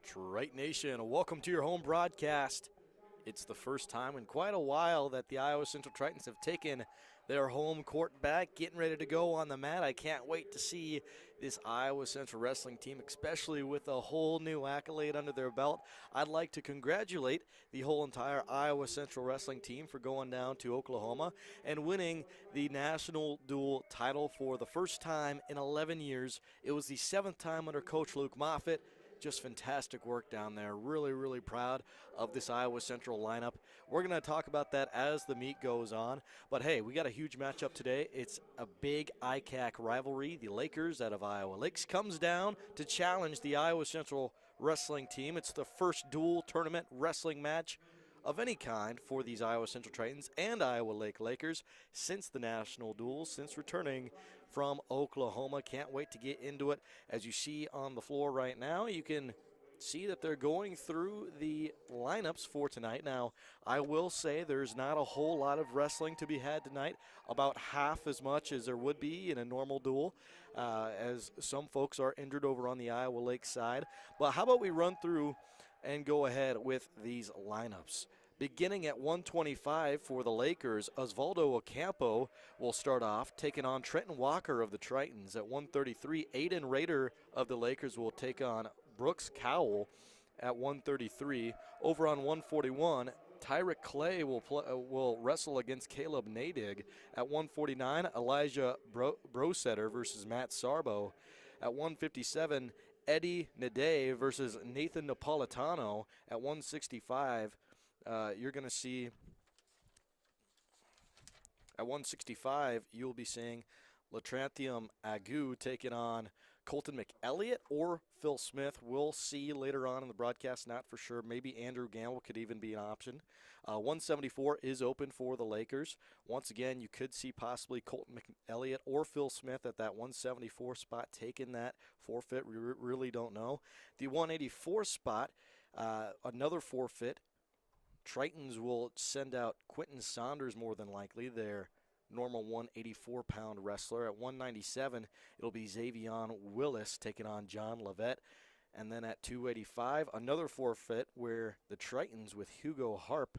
Triton Nation, welcome to your home broadcast. It's the first time in quite a while that the Iowa Central Tritons have taken their home court back, getting ready to go on the mat. I can't wait to see this Iowa Central wrestling team, especially with a whole new accolade under their belt. I'd like to congratulate the whole entire Iowa Central wrestling team for going down to Oklahoma and winning the national dual title for the first time in 11 years. It was the 7th time under Coach Luke Moffitt. Just fantastic work down there. Really, really proud of this Iowa Central lineup. We're going to talk about that as the meet goes on. But, hey, we got a huge matchup today. It's a big ICAC rivalry. The Lakers out of Iowa Lakes comes down to challenge the Iowa Central wrestling team. It's the first dual tournament wrestling match of any kind for these Iowa Central Tritons and Iowa Lake Lakers since the national duels, since returning from Oklahoma. Can't wait to get into it. As you see on the floor right now, you can see that they're going through the lineups for tonight. Now, I will say there's not a whole lot of wrestling to be had tonight, about half as much as there would be in a normal duel, as some folks are injured over on the Iowa Lake side. But how about we run through and go ahead with these lineups. Beginning at 125 for the Lakers, Osvaldo Ocampo will start off, taking on Trenton Walker of the Tritons. At 133, Aiden Rader of the Lakers will take on Brooks Cowell at 133. Over on 141, Tyrick Clay will wrestle against Caleb Nadig. At 149, Elijah Brosetter versus Matt Sarbo. At 157, Eddie Nade versus Nathan Napolitano. At 165, you're going to see, at 165, you'll be seeing Latrantium Agu taking on Colton McElliott or Phil Smith. We'll see later on in the broadcast, not for sure. Maybe Andrew Gamble could even be an option. 174 is open for the Lakers. Once again, you could see possibly Colton McElliott or Phil Smith at that 174 spot taking that forfeit. We really don't know. The 184 spot, another forfeit. Tritons will send out Quentin Saunders more than likely, their normal 184-pound wrestler. At 197, it'll be Xavion Willis taking on John Levette. And then at 285, another forfeit where the Tritons with Hugo Harp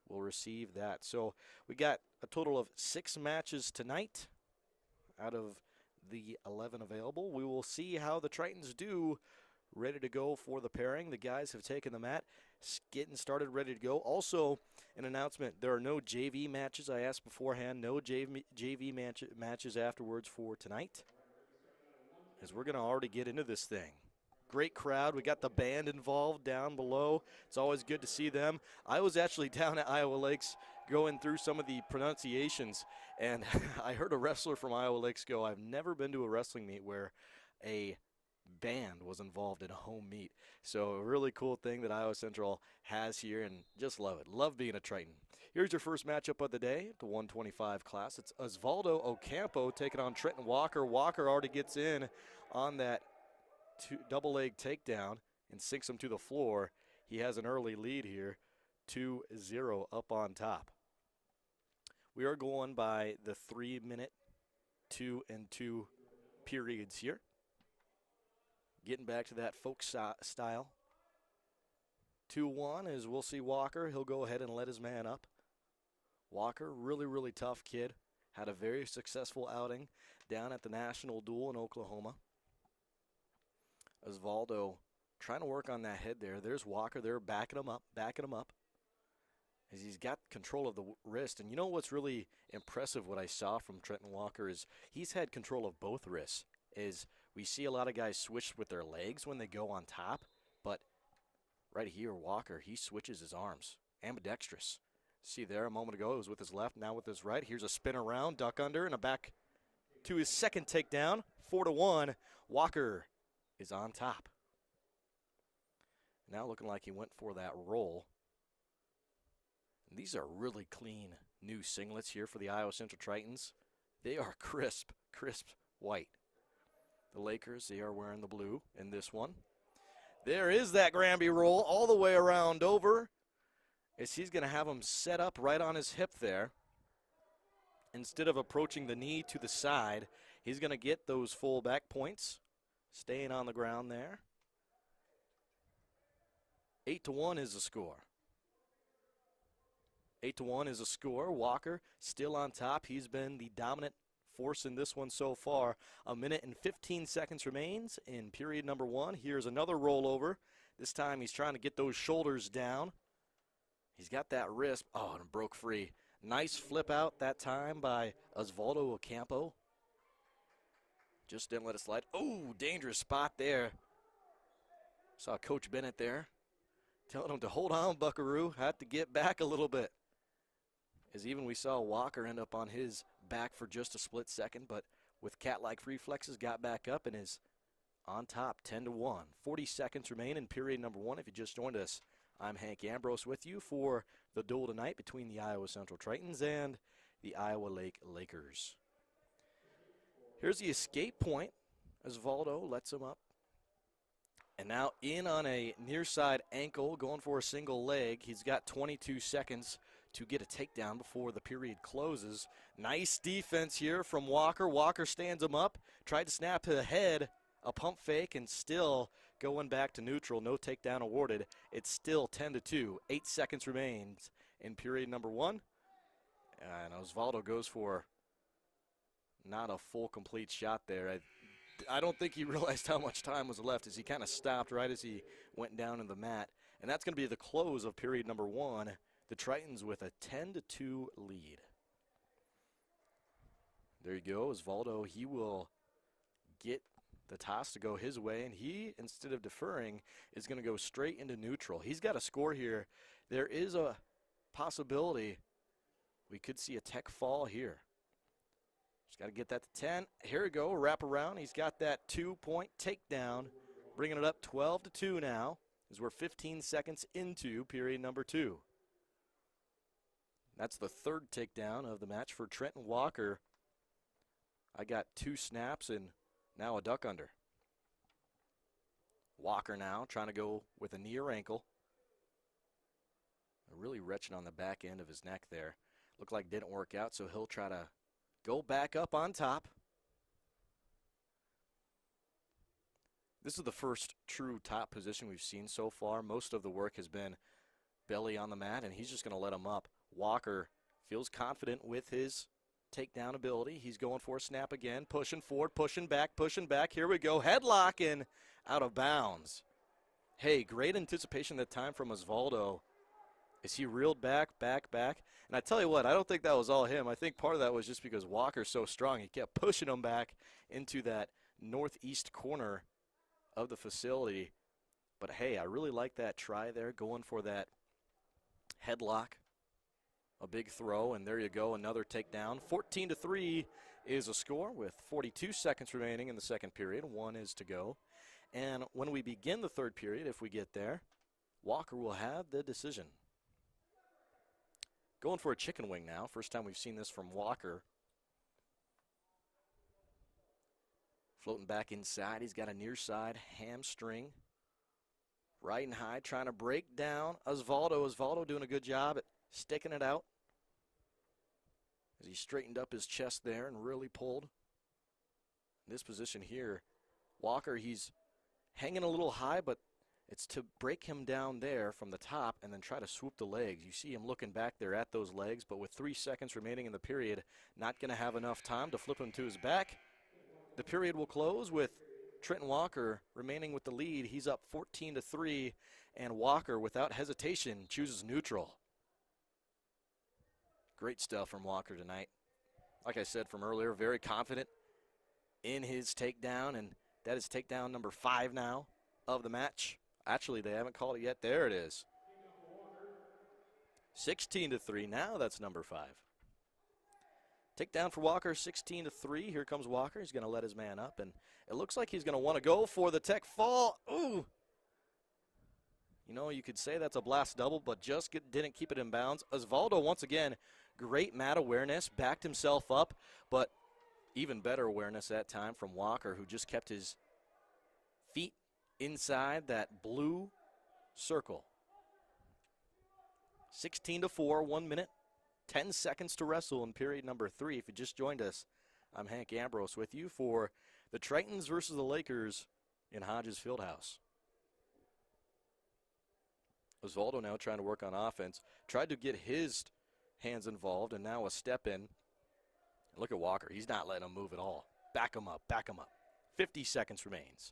will receive that. So we got a total of 6 matches tonight out of the 11 available. We will see how the Tritons do. Ready to go for the pairing. The guys have taken the mat, getting started, ready to go. Also, an announcement, there are no JV matches. I asked beforehand, no JV matches afterwards for tonight, as we're going to already get into this thing. Great crowd. We got the band involved down below. It's always good to see them. I was actually down at Iowa Lakes going through some of the pronunciations, and I heard a wrestler from Iowa Lakes go, I've never been to a wrestling meet where a band was involved in a home meet. So a really cool thing that Iowa Central has here, and just love it. Love being a Triton. Here's your first matchup of the day, the 125 class. It's Osvaldo Ocampo taking on Trenton Walker. Walker already gets in on that double leg takedown and sinks him to the floor. He has an early lead here, 2-0 up on top. We are going by the 3-minute 2-and-2 periods here. Getting back to that folk style. 2-1 is we'll see Walker. He'll go ahead and let his man up. Walker, really, really tough kid. Had a very successful outing down at the National Duel in Oklahoma. Osvaldo trying to work on that head there. There's Walker there backing him up. As he's got control of the wrist. And you know what's really impressive, what I saw from Trenton Walker, is he's had control of both wrists. We see a lot of guys switch with their legs when they go on top, but right here, Walker, he switches his arms. Ambidextrous. See there a moment ago, it was with his left, now with his right. Here's a spin around, duck under, and a back to his second takedown. 4-1, Walker is on top. Now looking like he went for that roll. And these are really clean new singlets here for the Iowa Central Tritons. They are crisp white. The Lakers, they are wearing the blue in this one. There is that Granby roll all the way around over, as he's going to have him set up right on his hip there. Instead of approaching the knee to the side, he's going to get those full back points, staying on the ground there. 8-1 is the score. 8-1 is a score. Walker still on top. He's been the dominant force in this one so far. 1 minute and 15 seconds remains in period number 1. Here's another rollover. This time he's trying to get those shoulders down. He's got that wrist. Oh, and it broke free. Nice flip out that time by Osvaldo Ocampo. Just didn't let it slide. Oh, dangerous spot there. Saw Coach Bennett there telling him to hold on, Buckaroo. Had to get back a little bit. As even we saw Walker end up on his back for just a split second, but with cat-like reflexes, got back up and is on top, 10-1. 40 seconds remain in period number 1. If you just joined us, I'm Hank Ambrose with you for the duel tonight between the Iowa Central Tritons and the Iowa Lake Lakers. Here's the escape point. Osvaldo lets him up. And now in on a near side ankle, going for a single leg. He's got 22 seconds to get a takedown before the period closes. Nice defense here from Walker. Walker stands him up, tried to snap ahead, a pump fake, and still going back to neutral. No takedown awarded. It's still 10-2. 8 seconds remains in period number 1. And Osvaldo goes for not a full complete shot there. I don't think he realized how much time was left as he kind of stopped right as he went down in the mat. And that's going to be the close of period number 1. The Tritons with a 10-2 lead. There you go. Osvaldo, he will get the toss to go his way, and he, instead of deferring, is going to go straight into neutral. He's got a score here. There is a possibility we could see a tech fall here. Just got to get that to 10. Here we go, wrap around. He's got that 2-point takedown, bringing it up 12-2 now, as we're 15 seconds into period number 2. That's the third takedown of the match for Trenton Walker. I got 2 snaps and now a duck under. Walker now trying to go with a knee or ankle. Really retching on the back end of his neck there. Looked like didn't work out, so he'll try to go back up on top. This is the first true top position we've seen so far. Most of the work has been belly on the mat, and he's just going to let him up. Walker feels confident with his takedown ability. He's going for a snap again, pushing forward, pushing back. Here we go, headlock and out of bounds. Hey, great anticipation that time from Osvaldo as he reeled back. And I tell you what, I don't think that was all him. I think part of that was just because Walker's so strong. He kept pushing him back into that northeast corner of the facility. But hey, I really like that try there, going for that headlock. A big throw, and there you go, another takedown. 14-3 is a score with 42 seconds remaining in the second period. 1 is to go. And when we begin the third period, if we get there, Walker will have the decision. Going for a chicken wing now. First time we've seen this from Walker. Floating back inside. He's got a near side hamstring. Riding high, trying to break down Osvaldo. Osvaldo doing a good job at sticking it out as he straightened up his chest there and really pulled. In this position here, Walker, he's hanging a little high, but it's to break him down there from the top and then try to swoop the legs. You see him looking back there at those legs, but with 3 seconds remaining in the period, not going to have enough time to flip him to his back. The period will close with Trenton Walker remaining with the lead. He's up 14-3, and Walker, without hesitation, chooses neutral. Great stuff from Walker tonight. Like I said from earlier, very confident in his takedown, and that is takedown number 5 now of the match. Actually, they haven't called it yet. There it is. 16-3. Now that's number 5. Takedown for Walker, 16-3. Here comes Walker. He's going to let his man up, and it looks like he's going to want to go for the tech fall. Ooh. You know, you could say that's a blast double, but just didn't keep it in bounds. Osvaldo, once again, great mat awareness, backed himself up, but even better awareness that time from Walker, who just kept his feet inside that blue circle. 16-4, 1 minute, 10 seconds to wrestle in period number 3. If you just joined us, I'm Hank Ambrose with you for the Tritons versus the Lakers in Hodges Fieldhouse. Osvaldo now trying to work on offense. Tried to get his hands involved, and now a step in. Look at Walker. He's not letting him move at all. Back him up, back him up. 50 seconds remains.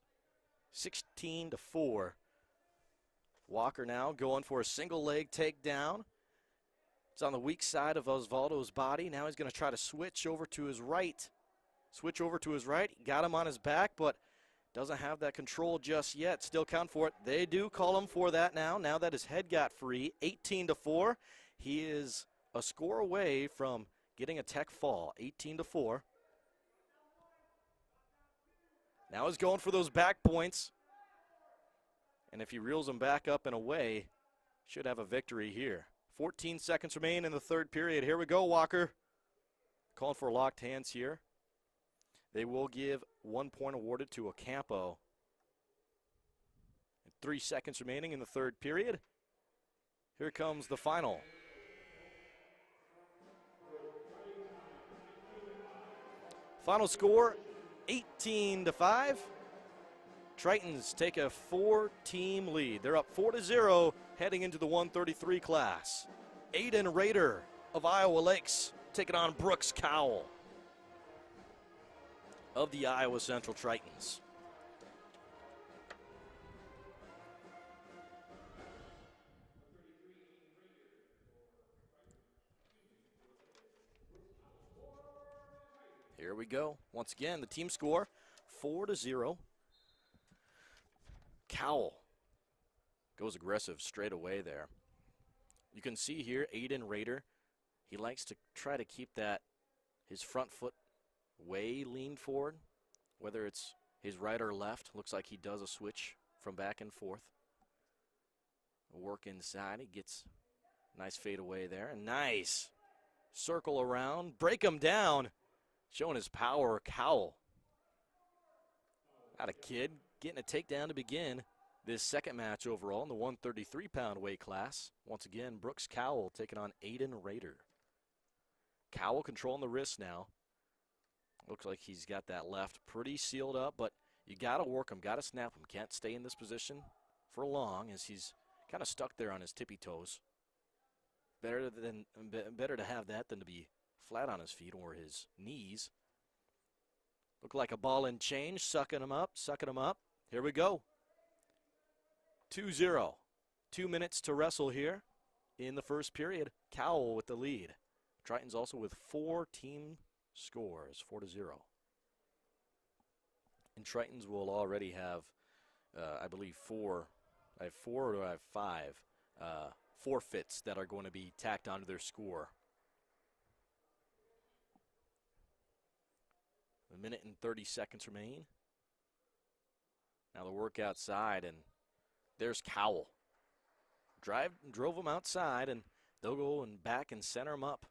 16-4. Walker now going for a single leg takedown. It's on the weak side of Osvaldo's body. Now he's going to try to switch over to his right. Switch over to his right. Got him on his back, but doesn't have that control just yet. Still count for it. They do call him for that now. Now that his head got free. 18-4. He is a score away from getting a tech fall. 18-4. Now he's going for those back points. And if he reels them back up and away, should have a victory here. 14 seconds remain in the third period. Here we go, Walker. Calling for locked hands here. They will give 1 point awarded to Ocampo. 3 seconds remaining in the third period. Here comes the final. Final score, 18-5. Tritons take a 4-team lead. They're up 4-0 heading into the 133 class. Aiden Rader of Iowa Lakes taking on Brooks Cowell of the Iowa Central Tritons. Here we go. Once again, the team score 4-0. Cowell goes aggressive straight away there. You can see here Aiden Rader, he likes to try to keep that his front foot way leaned forward, whether it's his right or left. Looks like he does a switch from back and forth. Work inside, he gets a nice fade away there, and nice circle around, break him down, showing his power. Cowell, got a kid getting a takedown to begin this second match overall in the 133-pound weight class. Once again, Brooks Cowell taking on Aiden Rader. Cowell controlling the wrist now. Looks like he's got that left pretty sealed up, but you got to work him, got to snap him. Can't stay in this position for long as he's kind of stuck there on his tippy toes. Better to have that than to be flat on his feet or his knees. Look like a ball and change, sucking him up, sucking him up. Here we go. 2-0. 2 minutes to wrestle here in the first period. Cowell with the lead. Tritons also with 4 team scores, 4-0. And Tritons will already have, I believe, 4. I have 4 or I have 5 forfeits that are going to be tacked onto their score. A minute and 30 seconds remain. Now the work outside, and there's Cowell. Drove him outside, and they'll go and back and center him up.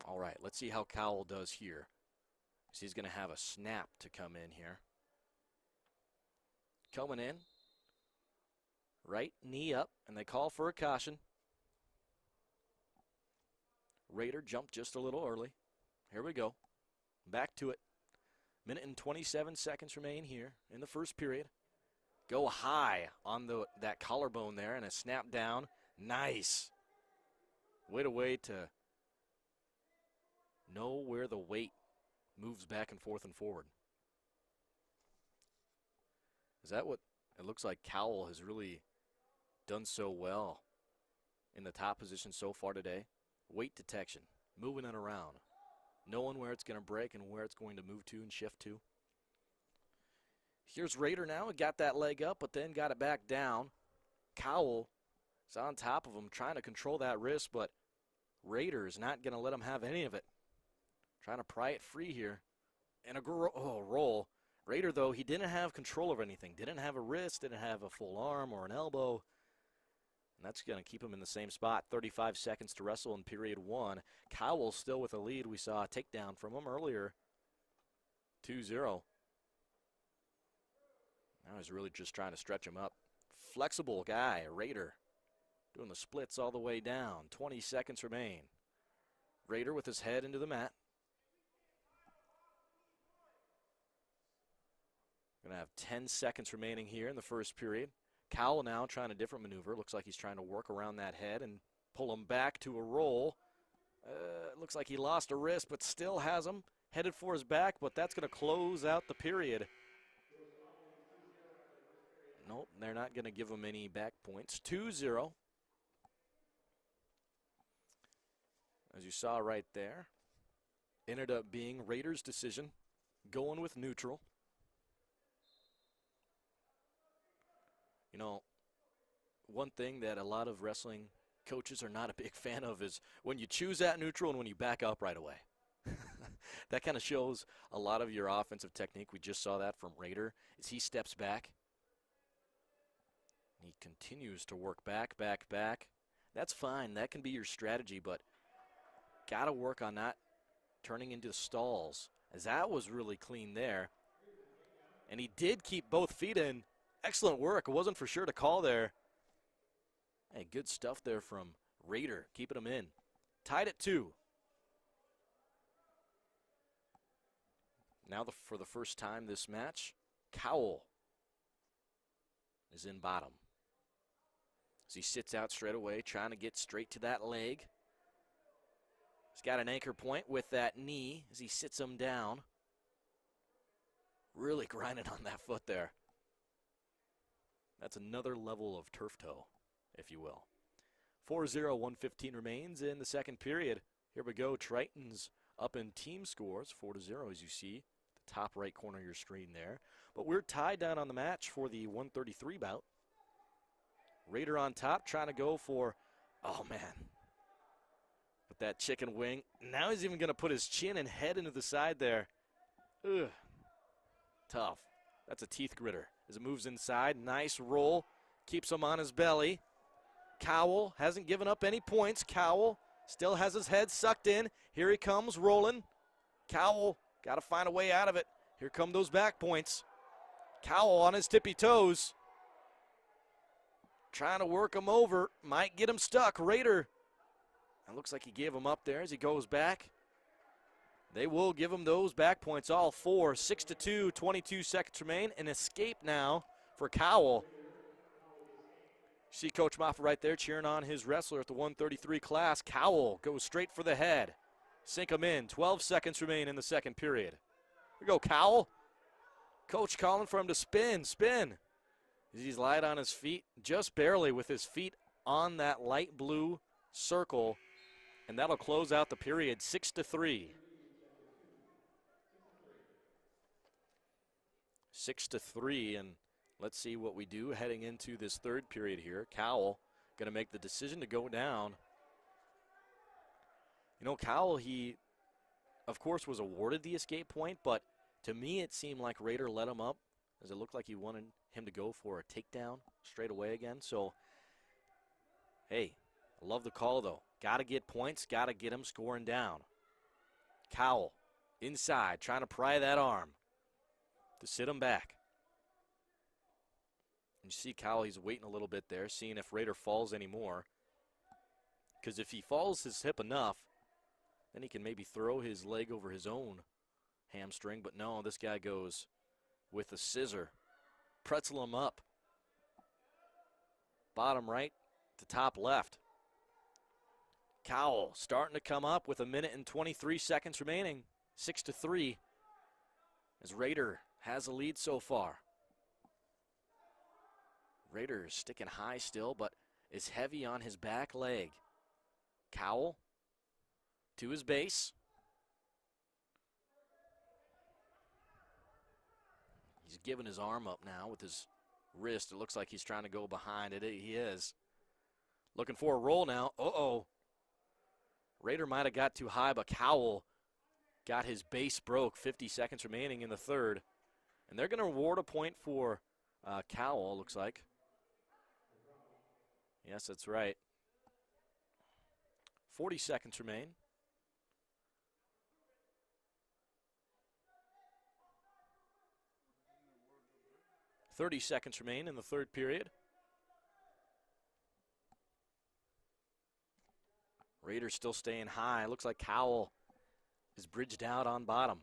All right, let's see how Cowell does here. So he's going to have a snap to come in here. Coming in. Right knee up, and they call for a caution. Rader jumped just a little early. Here we go. Back to it. Minute and 27 seconds remain here in the first period. Go high on that collarbone there, and a snap down. Nice. Way to know where the weight moves back and forth and forward. Is that what it looks like Cowell has really done so well in the top position so far today? Weight detection, moving it around, knowing where it's going to break and where it's going to move to and shift to. Here's Rader now. He got that leg up, but then got it back down. Cowell is on top of him, trying to control that wrist, but Rader is not going to let him have any of it. Trying to pry it free here. And a roll. Rader, though, he didn't have control of anything. Didn't have a wrist, didn't have a full arm or an elbow. And that's going to keep him in the same spot. 35 seconds to wrestle in period 1. Cowell still with a lead. We saw a takedown from him earlier. 2-0. Now he's really just trying to stretch him up. Flexible guy, Rader. Doing the splits all the way down. 20 seconds remain. Rader with his head into the mat. Gonna have 10 seconds remaining here in the first period. Cowell now trying a different maneuver. Looks like he's trying to work around that head and pull him back to a roll. Looks like he lost a wrist, but still has him headed for his back, but that's going to close out the period. Nope, they're not going to give him any back points. 2-0. As you saw right there, ended up being Raiders' decision, going with neutral. You know, one thing that a lot of wrestling coaches are not a big fan of is when you choose that neutral and when you back up right away. That kind of shows a lot of your offensive technique. We just saw that from Raider as he steps back. He continues to work back. That's fine. That can be your strategy, but got to work on not turning into stalls, as that was really clean there. And he did keep both feet in. Excellent work. It wasn't for sure to call there. Hey, good stuff there from Raider, keeping him in. Tied at 2. Now for the first time this match, Cowell is in bottom. As he sits out straight away, trying to get straight to that leg. He's got an anchor point with that knee as he sits him down. Really grinding on that foot there. That's another level of turf toe, if you will. 4-0, 1:15 remains in the second period. Here we go, Tritons up in team scores, 4-0 as you see. The top right corner of your screen there. But we're tied down on the match for the 133 bout. Raider on top, trying to go for, oh man, with that chicken wing. Now he's even going to put his chin and head into the side there. Ugh, tough. That's a teeth gritter. As it moves inside, nice roll, keeps him on his belly. Cowell hasn't given up any points. Cowell still has his head sucked in. Here he comes, rolling. Cowell got to find a way out of it. Here come those back points. Cowell on his tippy toes. Trying to work him over. Might get him stuck. Raider. It looks like he gave him up there as he goes back. They will give him those back points, all 4. 6-2, 22 seconds remain. An escape now for Cowell. See Coach Moffa right there cheering on his wrestler at the 133 class. Cowell goes straight for the head. Sink him in. 12 seconds remain in the second period. Here we go, Cowell. Coach calling for him to spin. He's light on his feet, just barely with his feet on that light blue circle. And that'll close out the period, 6-3. 6-3, and let's see what we do heading into this third period here. Cowell going to make the decision to go down. You know, Cowell, he, of course, was awarded the escape point, but to me it seemed like Raider let him up, as it looked like he wanted him to go for a takedown straight away again. So, hey, I love the call, though. Got to get points, got to get him scoring down. Cowell inside, trying to pry that arm to sit him back. And you see Cowell, he's waiting a little bit there, seeing if Raider falls anymore. Because if he falls his hip enough, then he can maybe throw his leg over his own hamstring. But no, this guy goes with a scissor. Pretzel him up. Bottom right to top left. Cowell starting to come up with 1 minute and 23 seconds remaining. 6-3 as Raider has a lead so far. Raider sticking high still, but is heavy on his back leg. Cowell to his base. He's giving his arm up now with his wrist. It looks like he's trying to go behind it. He is. Looking for a roll now. Uh-oh. Raider might have got too high, but Cowell got his base broke. 50 seconds remaining in the third. And they're going to award a point for Cowell, looks like. Yes, that's right. 40 seconds remain. .30 seconds remain in the third period. Raiders still staying high. Looks like Cowell is bridged out on bottom.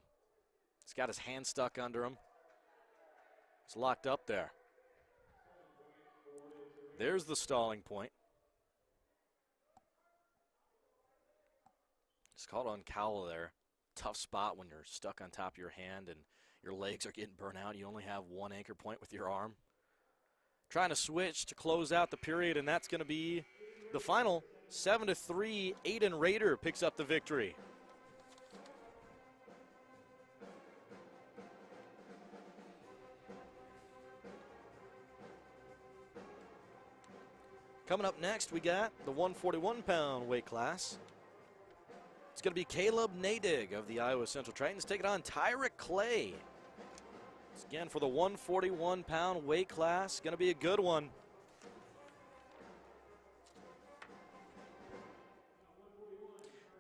He's got his hand stuck under him. It's locked up there. There's the stalling point. It's called on Cowell there. Tough spot when you're stuck on top of your hand and your legs are getting burnt out. You only have one anchor point with your arm. Trying to switch to close out the period, and that's going to be the final. 7-3, Aiden Rader picks up the victory. Coming up next, we got the 141-pound weight class. It's going to be Caleb Nadig of the Iowa Central Tritons taking on Tyrick Clay. It's again for the 141-pound weight class. Going to be a good one.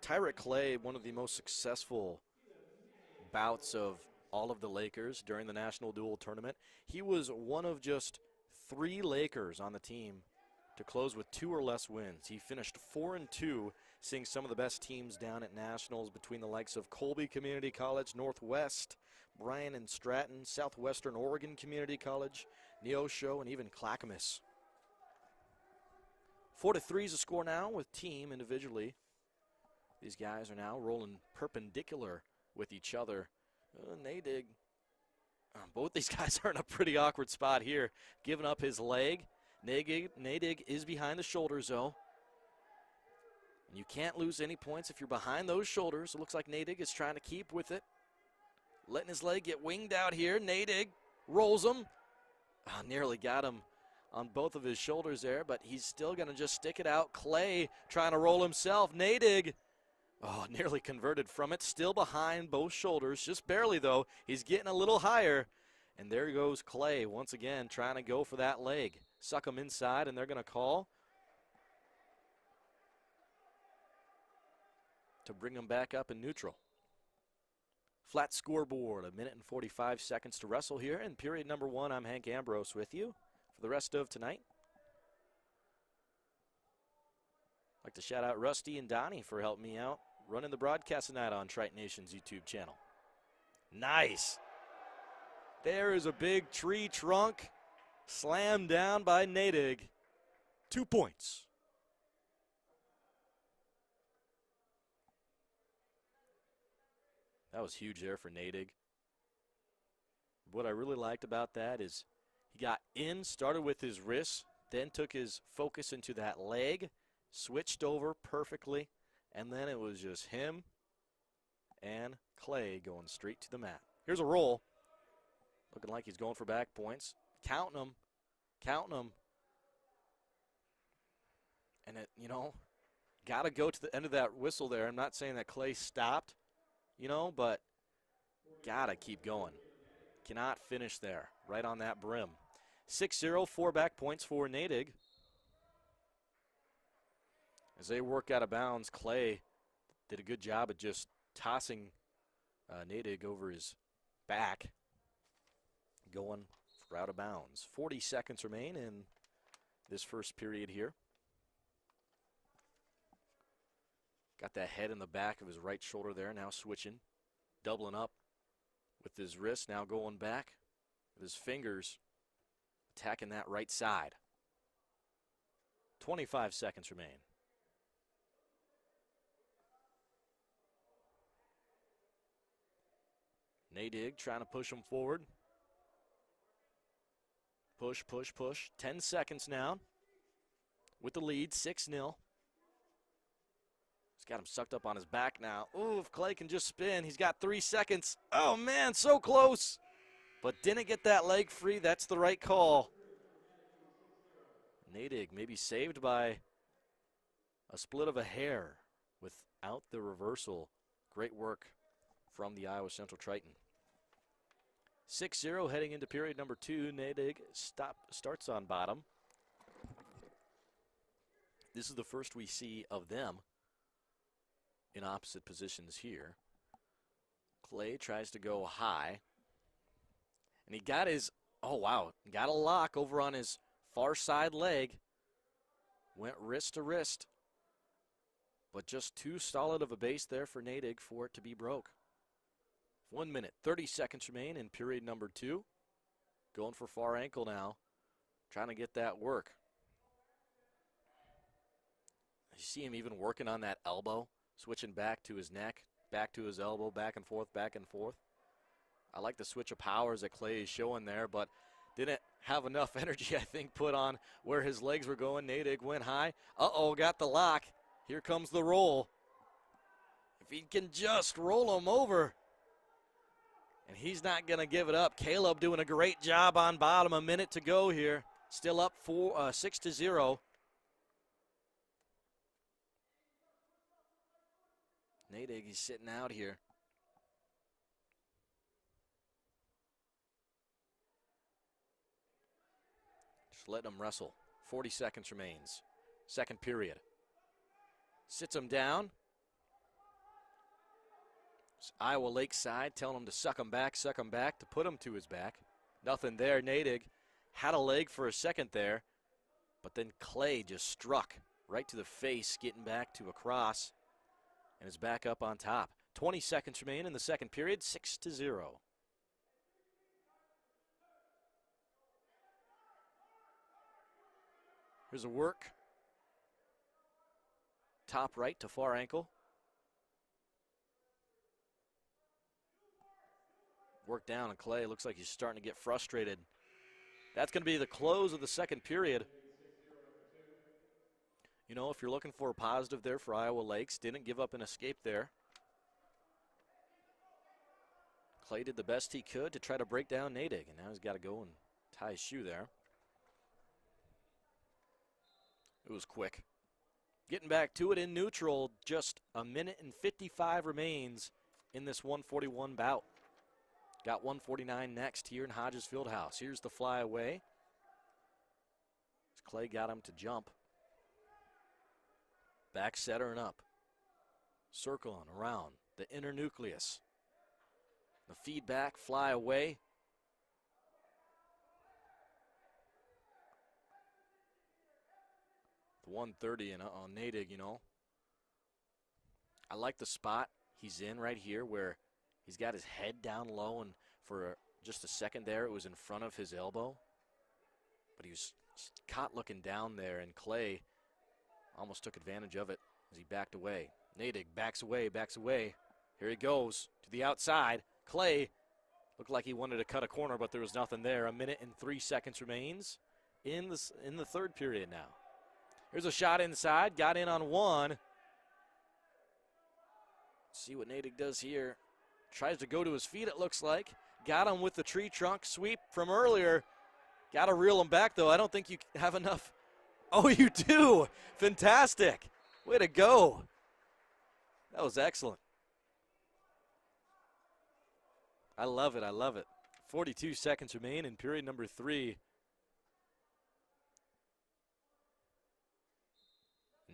Tyrick Clay, one of the most successful bouts of all of the Lakers during the National Dual Tournament. He was one of just 3 Lakers on the team to close with 2 or less wins. He finished 4-2, seeing some of the best teams down at Nationals between the likes of Colby Community College, Northwest, Bryan and Stratton, Southwestern Oregon Community College, Neosho, and even Clackamas. 4-3 is the score now with team individually. These guys are now rolling perpendicular with each other. Nadig, both these guys are in a pretty awkward spot here, giving up his leg. Nadig is behind the shoulders, though. And you can't lose any points if you're behind those shoulders. It looks like Nadig is trying to keep with it. Letting his leg get winged out here. Nadig rolls him. Nearly got him on both of his shoulders there, but he's still going to just stick it out. Clay trying to roll himself. Nadig, nearly converted from it. Still behind both shoulders, just barely, though. He's getting a little higher. And there goes Clay once again trying to go for that leg. Suck him inside, and they're going to call to bring him back up in neutral. Flat scoreboard, 1 minute and 45 seconds to wrestle here. In period number 1, I'm Hank Ambrose with you for the rest of tonight. I'd like to shout out Rusty and Donnie for helping me out running the broadcast tonight on Triton Nation's YouTube channel. Nice. There is a big tree trunk slammed down by Nadig. 2 points. That was huge there for Nadig. What I really liked about that is he got in, started with his wrist, then took his focus into that leg, switched over perfectly, and then it was just him and Clay going straight to the mat. Here's a roll. Looking like he's going for back points. Counting them. And got to go to the end of that whistle there. I'm not saying that Clay stopped, but got to keep going. Cannot finish there, right on that brim. 6-0, 4 back points for Nadig. As they work out of bounds, Clay did a good job of just tossing Nadig over his back, going for out of bounds. 40 seconds remain in this first period here. Got that head in the back of his right shoulder there, now switching, doubling up with his wrist, now going back with his fingers, attacking that right side. 25 seconds remain. Nadig trying to push him forward. Push. 10 seconds now with the lead, 6-0. He's got him sucked up on his back now. Ooh, if Clay can just spin, he's got 3 seconds. Oh, man, so close. But didn't get that leg free. That's the right call. Nadig maybe saved by a split of a hair without the reversal. Great work from the Iowa Central Triton. 6-0 heading into period number 2. Nadig starts on bottom. This is the first we see of them in opposite positions here. Clay tries to go high. And he got his, got a lock over on his far side leg. Went wrist to wrist. But just too solid of a base there for Nadig for it to be broke. 1 minute, 30 seconds remain in period number 2. Going for far ankle now. Trying to get that work. You see him even working on that elbow. Switching back to his neck, back to his elbow, back and forth, back and forth. I like the switch of powers that Clay is showing there, but didn't have enough energy, I think, put on where his legs were going. Nadig went high. Uh-oh, got the lock. Here comes the roll. If he can just roll him over. And he's not going to give it up. Caleb doing a great job on bottom. A minute to go here. Still up 6-0. Nadig, he's sitting out here. Just letting him wrestle. 40 seconds remains. Second period. Sits him down. It's Iowa Lakeside telling him to suck him back, to put him to his back. Nothing there. Nadig had a leg for a second there, but then Clay just struck right to the face, getting back to a cross, and is back up on top. 20 seconds remain in the second period, 6-0. Here's a work. Top right to far ankle. Work down, and Clay looks like he's starting to get frustrated. That's going to be the close of the second period. You know, if you're looking for a positive there for Iowa Lakes, didn't give up an escape there. Clay did the best he could to try to break down Nadig, and now he's got to go and tie his shoe there. It was quick. Getting back to it in neutral, just a minute and 55 remains in this 141 bout. Got 149 next here in Hodges Fieldhouse. Here's the flyaway. Clay got him to jump. Back setter and up. Circling around the inner nucleus. The feedback, fly away. The 130 and on Nadig, you know. I like the spot he's in right here where he's got his head down low, and for just a second there, it was in front of his elbow. But he was caught looking down there, and Clay almost took advantage of it as he backed away. Nadig backs away, backs away. Here he goes to the outside. Clay looked like he wanted to cut a corner, but there was nothing there. A minute and 3 seconds remains in the third period now. Here's a shot inside, got in on one. See what Nadig does here. Tries to go to his feet, it looks like. Got him with the tree trunk sweep from earlier. Got to reel him back, though. I don't think you have enough. Oh, you do. Fantastic. Way to go. That was excellent. I love it. I love it. 42 seconds remain in period number 3.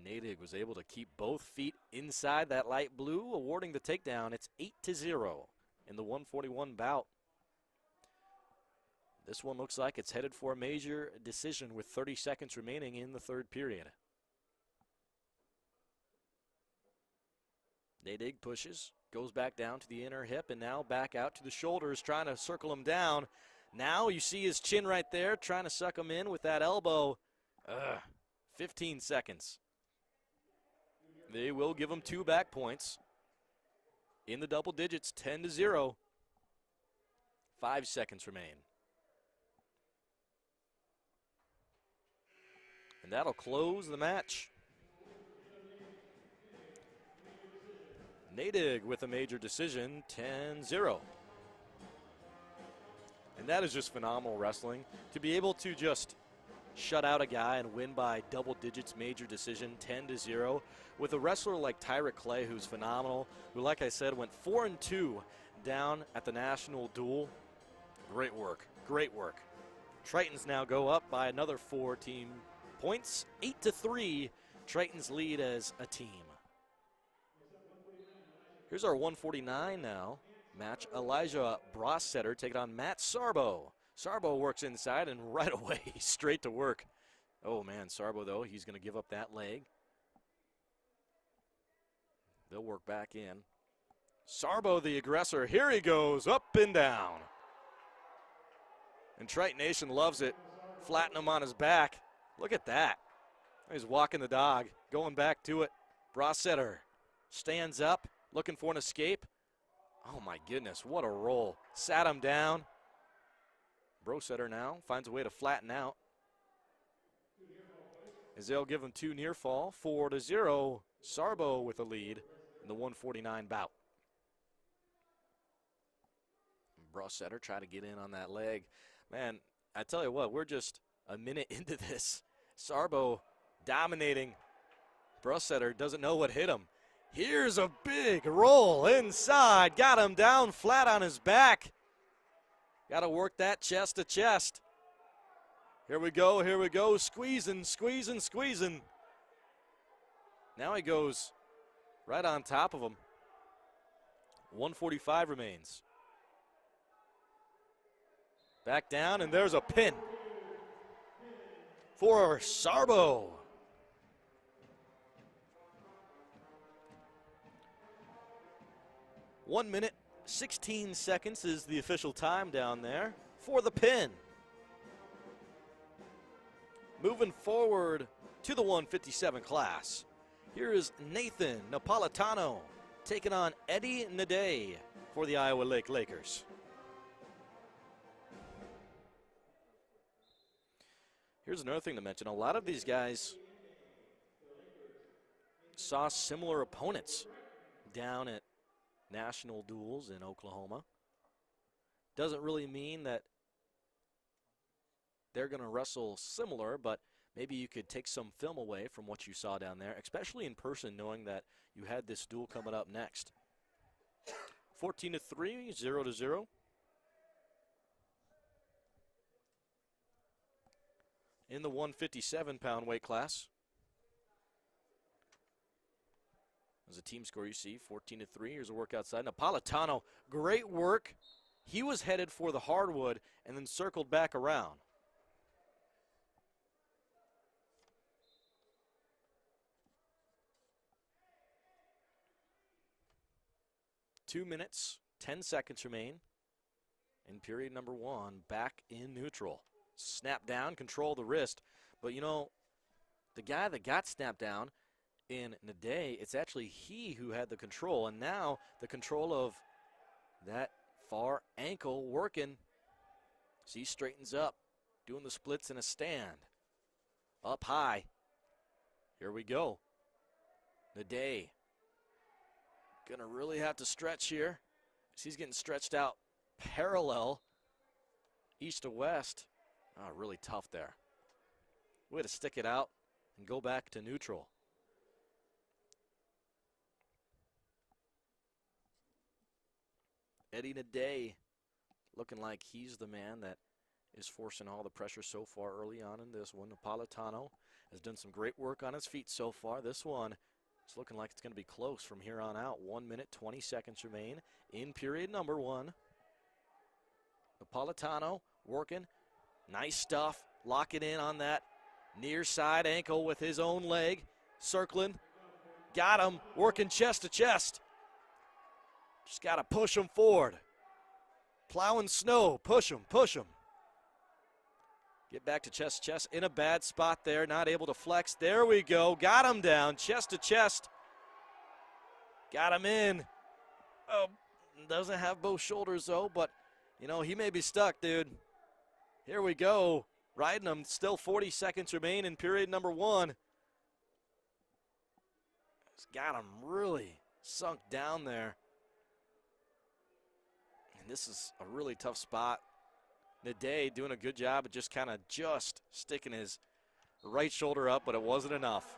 Nadig was able to keep both feet inside that light blue, awarding the takedown. It's 8-0 in the 141 bout. This one looks like it's headed for a major decision with 30 seconds remaining in the third period. Nadig pushes, goes back down to the inner hip, and now back out to the shoulders, trying to circle him down. Now you see his chin right there, trying to suck him in with that elbow. 15 seconds. They will give him 2 back points in the double digits, 10-0. 5 seconds remain. And that'll close the match. Nadig with a major decision, 10-0. And that is just phenomenal wrestling. To be able to just shut out a guy and win by double digits, major decision, 10-0. With a wrestler like Tyra Clay, who's phenomenal, who, like I said, went 4-2 down at the national duel. Great work, great work. Tritons now go up by another 4 team points, 8-3. Tritons lead as a team. Here's our 149 now match. Elijah Brossetter taking on Matt Sarbo. Sarbo works inside and right away straight to work. Oh man, Sarbo though, he's going to give up that leg. They'll work back in. Sarbo the aggressor, here he goes, up and down. And Triton Nation loves it. Flatten him on his back. Look at that. He's walking the dog, going back to it. Brossetter stands up, looking for an escape. Oh my goodness, what a roll. Sat him down. Brossetter now finds a way to flatten out. As they'll give him 2 near fall, 4-0. Sarbo with a lead in the 149 bout. Brossetter try to get in on that leg. Man, I tell you what, we're just a minute into this. Sarbo dominating. Brossetter doesn't know what hit him. Here's a big roll inside. Got him down flat on his back. Got to work that chest to chest. Here we go, here we go. Squeezing, squeezing, squeezing. Now he goes right on top of him. 145 remains. Back down, and there's a pin for Sarbo. One minute, 16 seconds is the official time down there for the pin. Moving forward to the 157 class. Here is Nathan Napolitano taking on Eddie Naday for the Iowa Lake Lakers. Here's another thing to mention. A lot of these guys saw similar opponents down at national duels in Oklahoma. Doesn't really mean that they're going to wrestle similar, but maybe you could take some film away from what you saw down there, especially in person, knowing that you had this duel coming up next. 14-3, 0-0. In the 157-pound weight class. As a team score, you see 14-3. Here's a work outside. Napolitano, great work. He was headed for the hardwood and then circled back around. Two minutes, 10 seconds remain in period number 1. Back in neutral. Snap down, control the wrist. But you know, the guy that got snapped down in Naday, it's actually he who had the control. And now the control of that far ankle working. See, straightens up, doing the splits in a stand. Up high. Here we go. Naday. Gonna really have to stretch here. He's getting stretched out parallel, east to west. Oh, really tough there. Way to stick it out and go back to neutral. Eddie Naday looking like he's the man that is forcing all the pressure so far early on in this one. Napolitano has done some great work on his feet so far. This one is looking like it's going to be close from here on out. 1 minute, 20 seconds remain in period number 1. Napolitano working. Nice stuff. Locking in on that near side ankle with his own leg. Circling. Got him. Working chest to chest. Just got to push him forward. Plowing snow. Push him. Push him. Get back to chest to chest. In a bad spot there. Not able to flex. There we go. Got him down. Chest to chest. Got him in. Oh, doesn't have both shoulders though, but you know, he may be stuck, dude. Here we go. Riding him. Still 40 seconds remain in period number 1. Just got him really sunk down there. And this is a really tough spot. Naday doing a good job of just kind of sticking his right shoulder up, but it wasn't enough.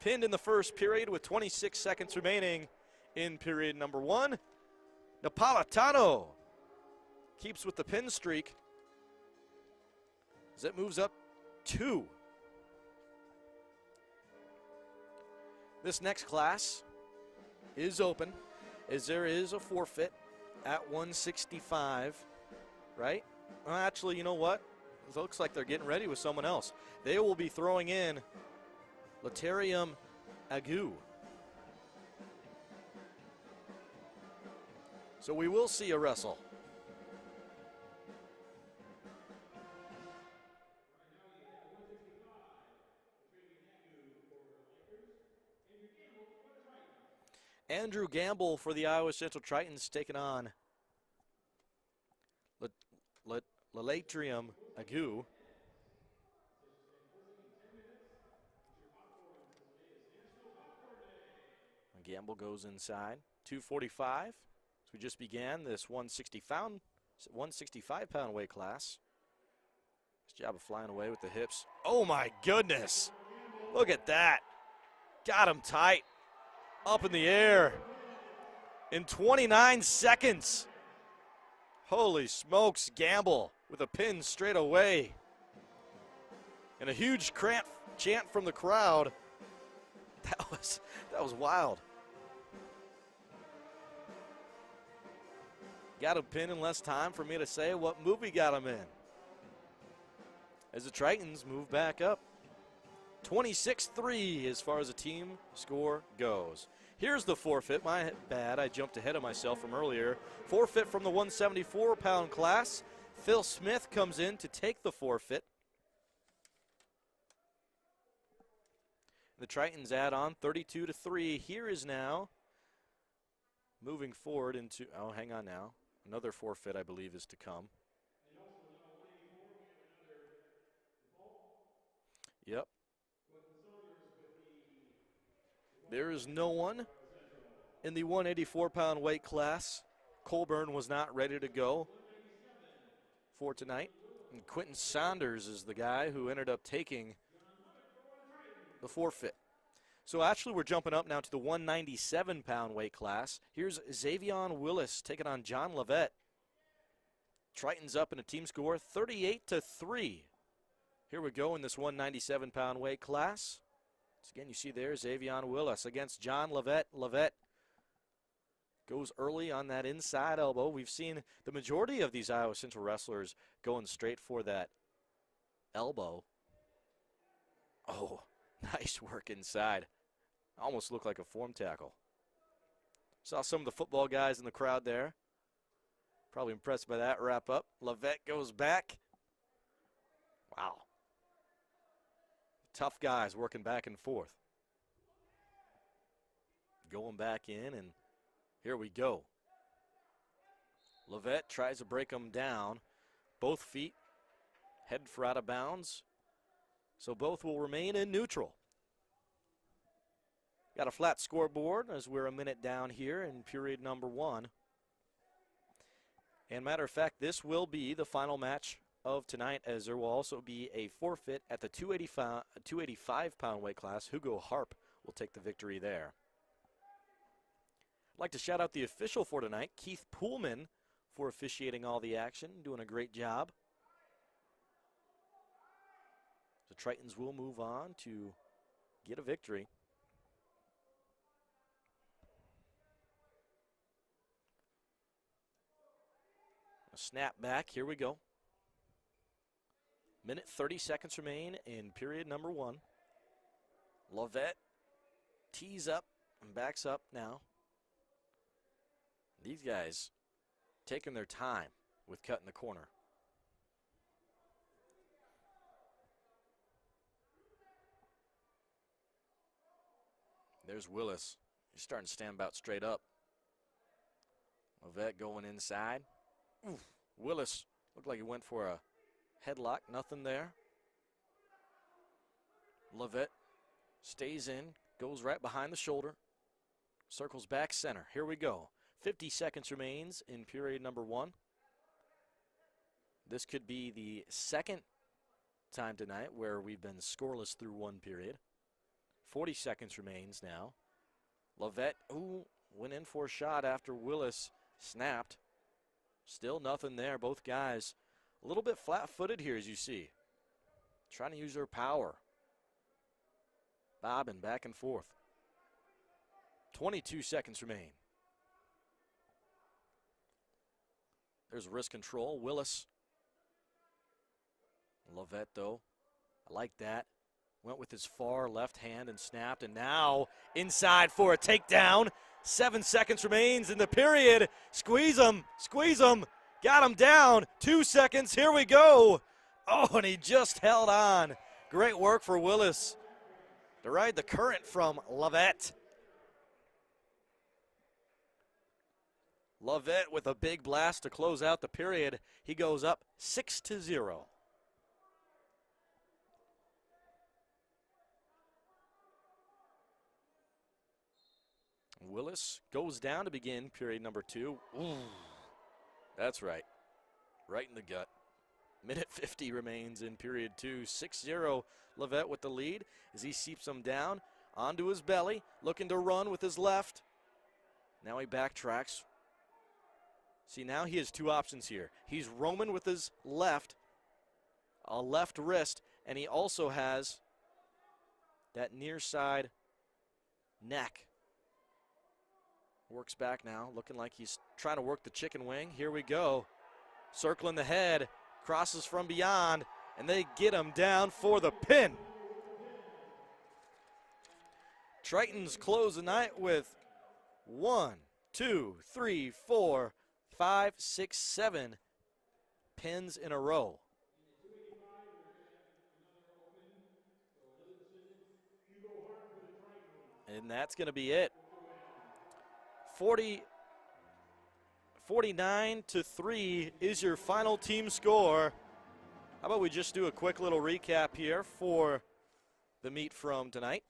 Pinned in the first period with 26 seconds remaining in period number 1. Napolitano keeps with the pin streak as it moves up 2. This next class is open as there is a forfeit at 165, right? Well, actually, you know what? It looks like they're getting ready with someone else. They will be throwing in Laterium Agu. So we will see a wrestle. Andrew Gamble for the Iowa Central Tritons taking on Lalatrium Agu. Gamble goes inside. 245. So we just began this 165-pound weight class. Nice job of flying away with the hips. Oh my goodness. Look at that. Got him tight. Up in the air. In 29 seconds. Holy smokes, Gamble with a pin straight away. And a huge chant from the crowd. That was wild. Got him pinned in less time for me to say what move he got him in. As the Tritons move back up. 26-3 as far as the team score goes. Here's the forfeit. My bad. I jumped ahead of myself from earlier. Forfeit from the 174-pound class. Phil Smith comes in to take the forfeit. The Tritons add on 32-3. Here is now moving forward into, oh, hang on now. Another forfeit, I believe, is to come. Yep. There is no one in the 184-pound weight class. Colburn was not ready to go for tonight. And Quentin Saunders is the guy who ended up taking the forfeit. So actually we're jumping up now to the 197-pound weight class. Here's Xavion Willis taking on John Levitt. Tritons up in a team score 38-3. Here we go in this 197-pound weight class. So again, you see there Xavion Willis against John Levitt. Levitt goes early on that inside elbow. We've seen the majority of these Iowa Central wrestlers going straight for that elbow. Oh, nice work inside. Almost looked like a form tackle. Saw some of the football guys in the crowd there. Probably impressed by that wrap up. Levitt goes back. Wow. Tough guys working back and forth. Going back in, and here we go. Levitt tries to break him down. Both feet head for out of bounds. So both will remain in neutral. Got a flat scoreboard as we're a minute down here in period number 1. And matter of fact, this will be the final match of tonight, as there will also be a forfeit at the 285-pound weight class. Hugo Harp will take the victory there. I'd like to shout out the official for tonight, Keith Poolman, for officiating all the action, doing a great job. The Tritons will move on to get a victory. A snap back, here we go. Minute 30 seconds remain in period number 1. Levitt tees up and backs up now. These guys taking their time with cutting the corner. There's Willis. He's starting to stand about straight up. Levitt going inside. Oof. Willis looked like he went for a headlock. Nothing there. Levitt stays in, goes right behind the shoulder, circles back center. Here we go. 50 seconds remains in period number 1. This could be the second time tonight where we've been scoreless through one period. 40 seconds remains now. Levitt, ooh, went in for a shot after Willis snapped. Still nothing there. Both guys a little bit flat-footed here, as you see. Trying to use their power. Bobbing back and forth. 22 seconds remain. There's wrist control. Willis. Levitt, though, I like that. Went with his far left hand and snapped, and now inside for a takedown. 7 seconds remains in the period. Squeeze him, squeeze him. Got him down. 2 seconds, here we go. Oh, and he just held on. Great work for Willis to ride the current from Levitt. Lovett with a big blast to close out the period. He goes up 6-0. Willis goes down to begin period number 2. Ooh, that's right. Right in the gut. Minute 50 remains in period 2. 6-0. Lovett with the lead as he seeps him down onto his belly, looking to run with his left. Now he backtracks. See, now he has 2 options here. He's roaming with his left, a left wrist, and he also has that near side neck. Works back now, looking like he's trying to work the chicken wing. Here we go. Circling the head, crosses from beyond, and they get him down for the pin. Tritons close the night with 1, 2, 3, 4, 5, 6, 7 pins in a row. And that's going to be it. 49-3 is your final team score. How about we just do a quick little recap here for the meet from tonight.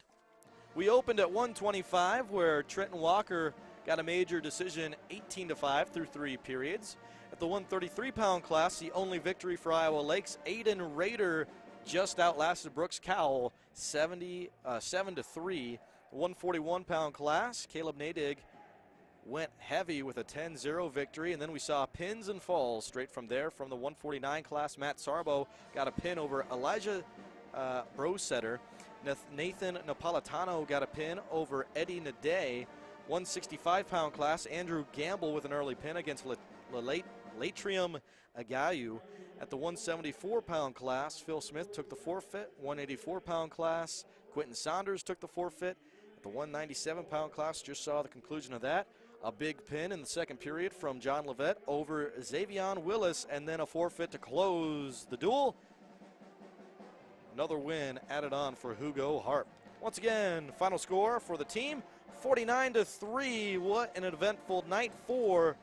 We opened at 125 where Trenton Walker got a major decision 18-5 through 3 periods. At the 133-pound class, the only victory for Iowa Lakes, Aiden Rader just outlasted Brooks Cowell 7-3. 141-pound class, Caleb Nadig went heavy with a 10-0 victory, and then we saw pins and falls straight from there. From the 149 class, Matt Sarbo got a pin over Elijah Brosetter. Nathan Napolitano got a pin over Eddie Naday. 165-pound class, Andrew Gamble with an early pin against Latrium Agayu. At the 174-pound class, Phil Smith took the forfeit. 184-pound class, Quentin Saunders took the forfeit. At the 197-pound class, just saw the conclusion of that. A big pin in the second period from John Lovett over Xavion Willis, and then a forfeit to close the duel. Another win added on for Hugo Harp. Once again, final score for the team, 49-3. What an eventful night for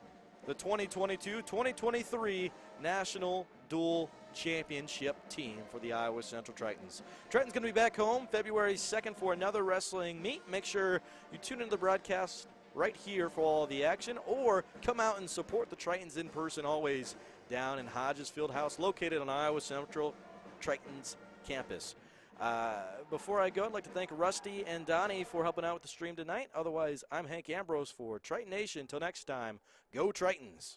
the 2022-2023 National Dual Championship team for the Iowa Central Tritons. Triton's going to be back home February 2nd for another wrestling meet. Make sure you tune into the broadcast right here for all the action, or come out and support the Tritons in person always down in Hodges Fieldhouse, located on Iowa Central Tritons campus. Before I go, I'd like to thank Rusty and Donnie for helping out with the stream tonight. Otherwise, I'm Hank Ambrose for Triton Nation. Until next time, go Tritons.